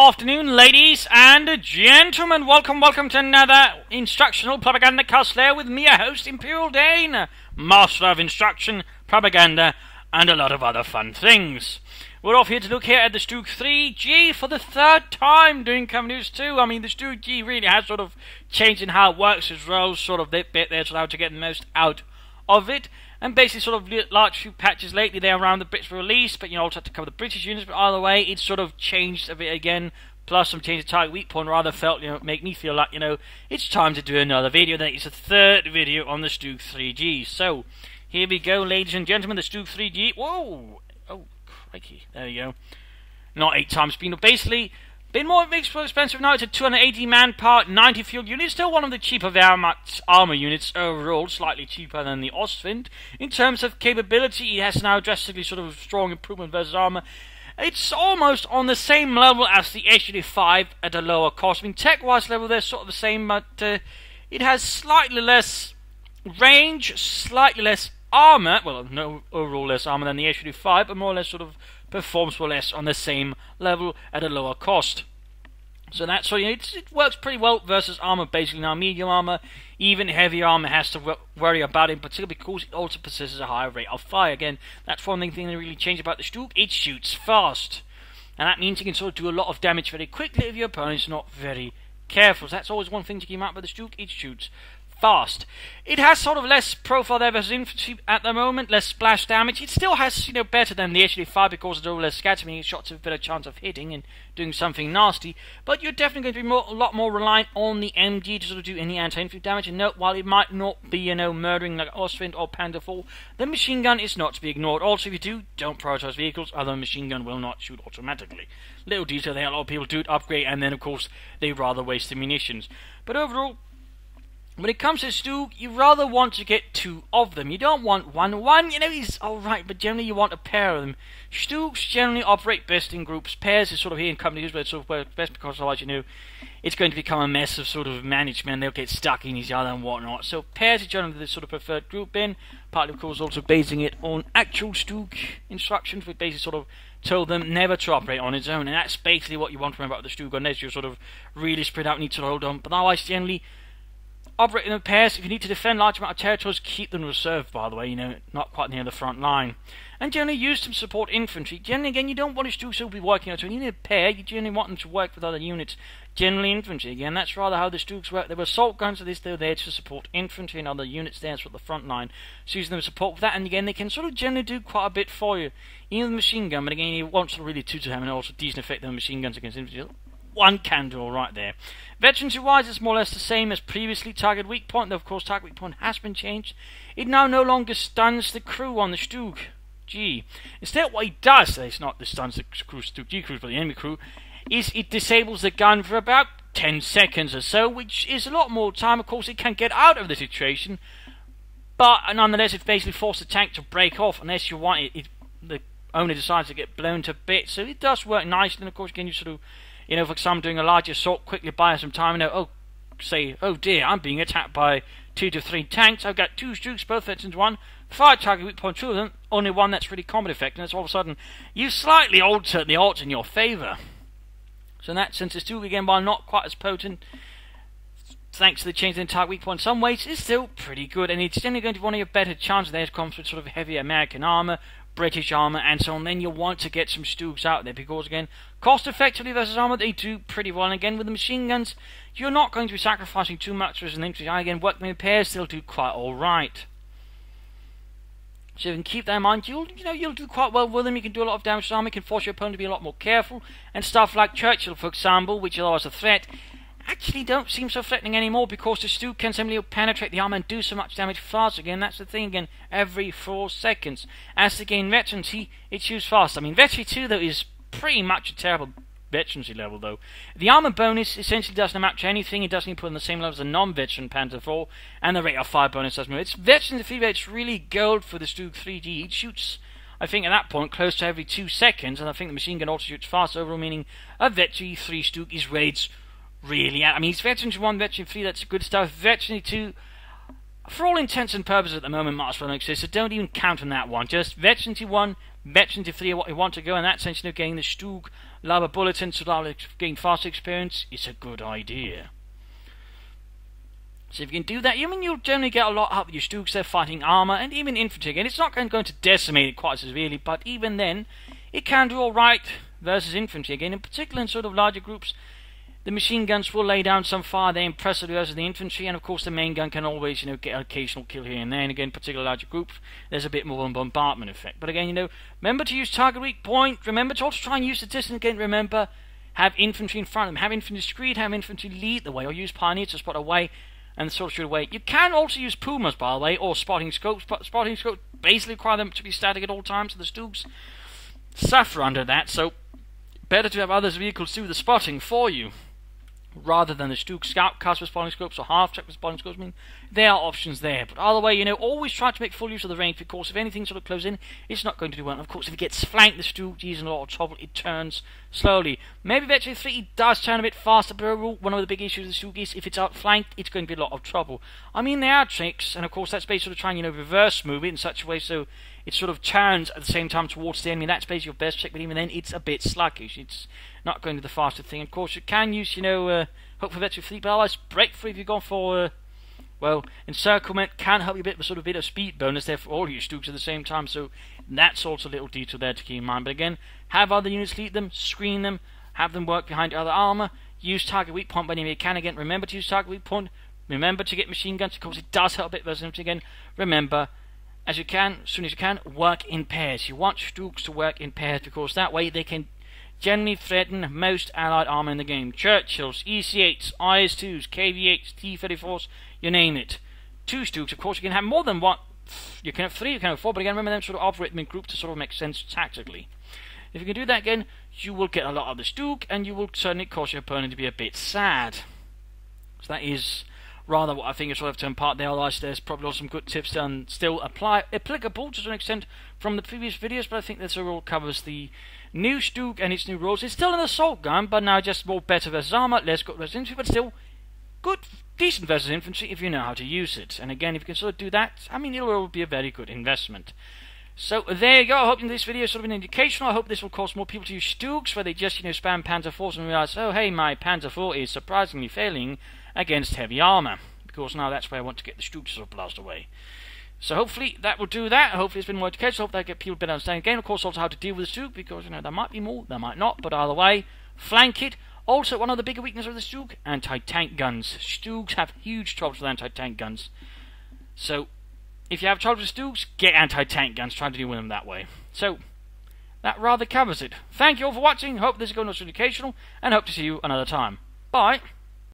afternoon, ladies and gentlemen. Welcome to another instructional Propagandacast Lehr with me, your host, Imperial Dane, master of instruction, propaganda, and a lot of other fun things. We're off here to look here at the StuG 3G for the third time doing Cover News 2. I mean, the StuG really has sort of changed in how it works as well, sort of bit there, so how to get the most out of it. And basically sort of large few patches lately there around the Brits release, but you also have to cover the British units, but either way, it's sort of changed a bit again, plus some change of target weak point, rather felt, make me feel like, it's time to do another video. That is the third video on the StuG 3G. So, here we go, ladies and gentlemen, the StuG 3G, whoa, oh, crikey, there we go, not 8 times speed, but basically, been more expensive now. It's a 280 manpower, 90 fuel unit. Still one of the cheaper Wehrmacht armor units overall, slightly cheaper than the Ostwind. In terms of capability, it has now drastically sort of strong improvement versus armor. It's almost on the same level as the StuG at a lower cost. I mean, tech-wise level, they're sort of the same, but it has slightly less range, slightly less armor. Well, no overall less armor than the StuG, but more or less sort of performs more or less on the same level at a lower cost. So that's what it works pretty well versus armor basically. Now medium armor, even heavy armor has to worry about it, particularly because it also possesses a higher rate of fire. Again, that's one thing that really changed about the StuG. It shoots fast, and that means you can sort of do a lot of damage very quickly if your opponent's not very careful. So that's always one thing to keep out with the StuG. It shoots fast. It has sort of less profile there versus infantry at the moment, less splash damage. It still has, better than the StuG because it's all less scattering. Shots have a better chance of hitting and doing something nasty. But you're definitely going to be a lot more reliant on the MG to sort of do any anti-infantry damage. And note, while it might not be, murdering like Ostwind or Panther IV, the machine gun is not to be ignored. Also, if you do, don't prioritize vehicles, other machine gun will not shoot automatically. Little detail there, a lot of people do it, upgrade, and then of course they rather waste the munitions. But overall, when it comes to StuG, you rather want to get 2 of them. You don't want one. He's alright, but generally you want a pair of them. StuGs generally operate best in groups. Pairs is sort of here in companies where it's sort of works best because otherwise, it's going to become a mess of sort of management. They'll get stuck in each other and whatnot. So pairs is generally the sort of preferred group in. Partly, of course, also basing it on actual StuG instructions, which basically sort of told them never to operate on its own. And that's basically what you want to remember about the StuG, unless you're sort of really spread out and need to hold on. But otherwise, generally, operate in pairs. If you need to defend large amount of territories, keep them reserved, by the way, not quite near the front line. And generally use them to support infantry. Generally, again, you don't want to still be working on it. When you need a pair, you generally want them to work with other units. Generally infantry, again, that's rather how the StuGs work. There were assault guns of this, they were there to support infantry and other units there for the front line. So using them to support with that, and again, they can sort of generally do quite a bit for you. Even the machine gun, but again, you want to really to have and also decent effect on machine guns against infantry. One can do alright there. Veterancy-wise, it's more or less the same as previously. Target weak point, though of course target weak point has been changed. It now no longer stuns the crew on the StuG. Instead, what it does, it's not the stuns the crew, StuG crews, but the enemy crew, is it disables the gun for about 10 seconds or so, which is a lot more time. Of course, it can get out of the situation, but nonetheless, it basically forces the tank to break off unless you want it. The owner decides to get blown to bits, so it does work nicely. And of course, again, you sort of, for example, doing a large assault, quickly buy some time, oh dear, I'm being attacked by 2 to 3 tanks, I've got 2 StuGs, both veterans, 1, fire target weak point, 2 of them, only one that's really combat effect, and that's all of a sudden, you slightly alter the odds in your favour. So in that sense, the StuG, again, while not quite as potent, thanks to the change in target weak point, in some ways, is still pretty good, and it's generally going to be one of your better chances there. It comes with sort of heavy American armour, British armour, and so on. Then you'll want to get some StuGs out there because, again, cost effectively versus armour, they do pretty well. And again, with the machine guns, you're not going to be sacrificing too much versus an infantry. Again, working in pairs still do quite alright. So you can keep that in mind. You'll do quite well with them. You can do a lot of damage to armour. You can force your opponent to be a lot more careful. And stuff like Churchill, for example, which is always a threat, actually don't seem so threatening anymore because the StuG can simply penetrate the armor and do so much damage fast. Again, that's the thing, again, every 4 seconds. As to gain veterancy, it shoots fast. I mean, veterancy 2, though, is pretty much a terrible veterancy level, though. The armor bonus essentially doesn't amount to anything. It doesn't even put on the same level as a non-veteran Panther IV, and the rate of fire bonus doesn't move. It's veterancy fever, it's really gold for the StuG 3G. It shoots, I think, at that point, close to every 2 seconds, and I think the machine gun also shoots fast overall, meaning a veterancy 3 StuG is raids really out. I mean, it's veterancy 1, veterancy 3, that's good stuff. Veterancy 2, for all intents and purposes at the moment, might as well not exist, so don't even count on that one. Just veterancy 1, veterans if they're what you want to go, in that sense, getting the StuG lava bulletins to gain fast experience is a good idea. So if you can do that, you'll generally get a lot out of your StuGs there fighting armor and even infantry. Again, it's not going to decimate it quite so severely, but even then, it can do alright versus infantry. Again, in particular in sort of larger groups, the machine guns will lay down some fire there impressively versus the infantry, and of course the main gun can always, get an occasional kill here and there, and again, particularly larger groups, there's a bit more of a bombardment effect. But again, remember to use target weak point, remember to also try and use the distance again, remember, have infantry in front of them, have infantry screed, have infantry lead the way, or use pioneers to spot away, and sort of shoot away. You can also use Pumas, by the way, or spotting scopes, but spotting scopes basically require them to be static at all times, so the StuGs suffer under that, so better to have others' vehicles do the spotting for you, rather than the StuG scout cast with spotting scopes or half-track with spotting scopes. There are options there, but either way, always try to make full use of the range, because if anything sort of closes in, it's not going to do well. And of course, if it gets flanked, the StuG is in a lot of trouble. It turns slowly. Maybe Veteran 3 does turn a bit faster, but overall, one of the big issues with the StuG is if it's outflanked, it's going to be a lot of trouble. There are tricks, and of course, that's basically trying, reverse move it in such a way so it sort of turns at the same time towards the enemy. That's basically your best trick, but even then, it's a bit sluggish. It's not going to be the fastest thing. Of course, you can use, hope for Veteran 3, but otherwise, breakthrough if you've gone for, encirclement can help you a bit with sort of a bit of speed bonus there for all your StuGs at the same time, so that's also a little detail there to keep in mind. But again, have other units lead them, screen them, have them work behind other armor, use target weak point whenever you can. Again, remember to use target weak point, remember to get machine guns, because it does help a bit versus again, remember, as soon as you can, work in pairs. You want StuGs to work in pairs, because that way they can generally threaten most allied armor in the game. Churchills, EC8s, IS2s, KV8s, T-34s, you name it. 2 StuGs, of course, you can have more than one. You can have 3, you can have 4, but again, remember them sort of operate them in group to sort of make sense tactically. If you can do that again, you will get a lot of the StuG, and you will certainly cause your opponent to be a bit sad. So that is rather what I think is sort of to impart there. Otherwise, there's probably also some good tips that still applicable to some extent from the previous videos, but I think this overall covers the new StuG and its new rules. It's still an assault gun, but now just more better versus armor, less good versus infantry, but still good, decent versus infantry if you know how to use it. And again, if you can sort of do that, it will be a very good investment. So there you go. I hope in this video is sort of an indication. I hope this will cause more people to use StuGs, where they just spam Panzer IVs and realize, oh hey, my Panzer IV is surprisingly failing against heavy armor, because now that's where I want to get the StuGs sort of blast away. So hopefully that will do that. Hopefully it's been more educational. Hope that get people better understanding again. Of course, also how to deal with the StuG, because there might be more, there might not, but either way, flank it. Also, one of the bigger weaknesses of the StuG, anti-tank guns. StuGs have huge troubles with anti-tank guns. So if you have trouble with StuGs, get anti-tank guns. Try to deal with them that way. So that rather covers it. Thank you all for watching. Hope this is going to be educational, and hope to see you another time. Bye.